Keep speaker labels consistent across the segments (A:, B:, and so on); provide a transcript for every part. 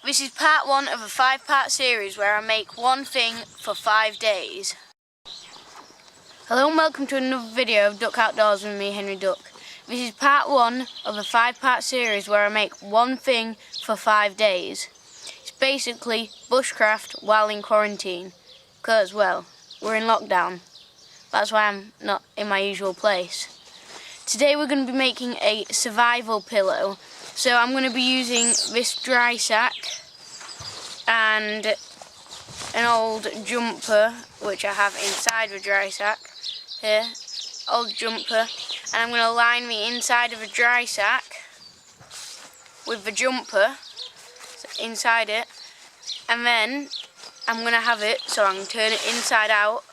A: This is part 1 of a 5-part series where I make one thing for 5 days. Hello and welcome to another video of Duck Outdoors with me, Henry Duck. This is part 1 of a 5-part series where I make one thing for 5 days. It's basically bushcraft while in quarantine, because, well, we're in lockdown. That's why I'm not in my usual place. Today we're going to be making a survival pillow. So I'm going to be using this dry sack and an old jumper, which I have inside the dry sack here, old jumper, and I'm going to line the inside of a dry sack with the jumper inside it, and then I'm going to have it so I can turn it inside out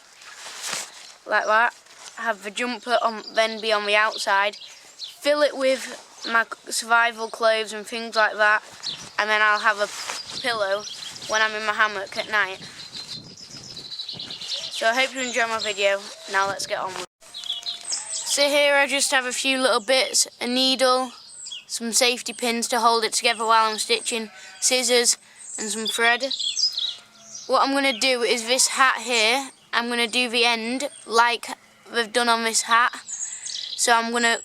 A: like that, have the jumper then be on the outside, fill it with my survival clothes and things like that, and then I'll have a pillow when I'm in my hammock at night. So I hope you enjoy my video. Now let's get on with it. So here I just have a few little bits, a needle, some safety pins to hold it together while I'm stitching, scissors and some thread. What I'm going to do is this hat here, I'm going to do the end like they've done on this hat. So I'm going to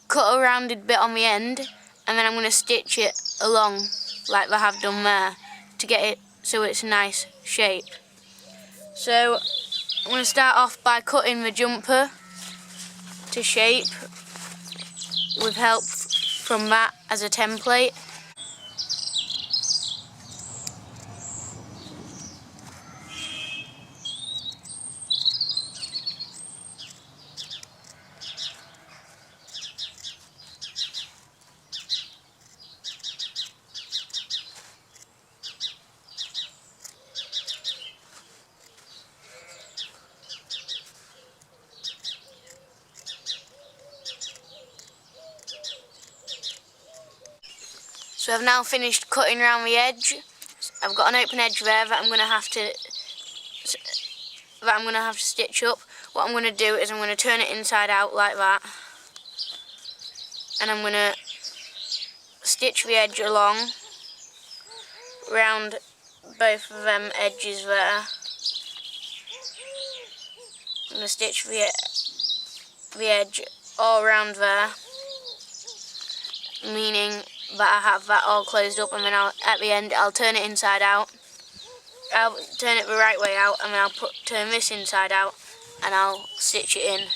A: cut a rounded bit on the end, and then I'm going to stitch it along like they have done there to get it so it's a nice shape. So I'm going to start off by cutting the jumper to shape with help from that as a template. So I've now finished cutting around the edge. I've got an open edge there that I'm going to have to stitch up. What I'm going to do is I'm going to turn it inside out like that, and I'm going to stitch the edge along round both of them edges there. I'm going to stitch the edge all around there, meaning that I have that all closed up, and then at the end I'll turn it inside out. I'll turn it the right way out, and then I'll turn this inside out, and I'll stitch it in.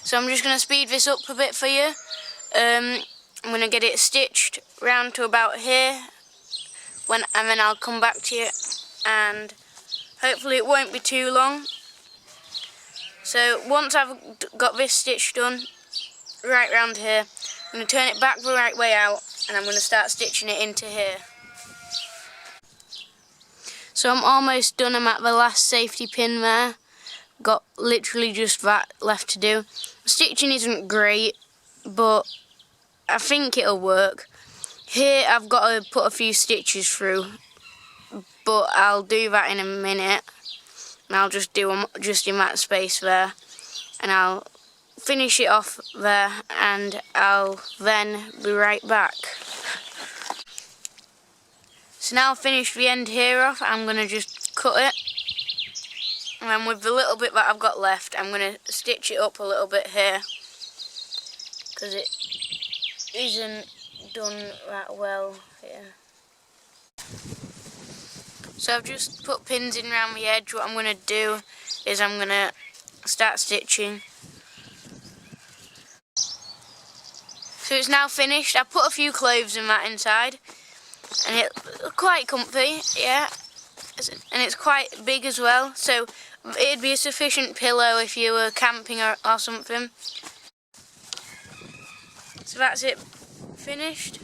A: So I'm just going to speed this up a bit for you. I'm going to get it stitched round to about here, and then I'll come back to you, and hopefully it won't be too long. So once I've got this stitch done right round here, I'm going to turn it back the right way out, and I'm going to start stitching it into here. So I'm almost done. I'm at the last safety pin there. Got literally just that left to do. Stitching isn't great, but I think it'll work. Here I've got to put a few stitches through, but I'll do that in a minute. And I'll just do them just in that space there. and I'll finish it off there, and I'll then be right back. So now I've finished the end here off, I'm going to just cut it, and then with the little bit that I've got left, I'm going to stitch it up a little bit here, because it isn't done that well here. So I've just put pins in around the edge. What I'm going to do is I'm going to start stitching. So it's now finished. I put a few clothes in that inside, and it's quite comfy, yeah, and it's quite big as well, so it'd be a sufficient pillow if you were camping or something. So that's it, finished.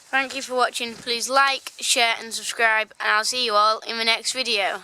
A: Thank you for watching. Please like, share and subscribe, and I'll see you all in the next video.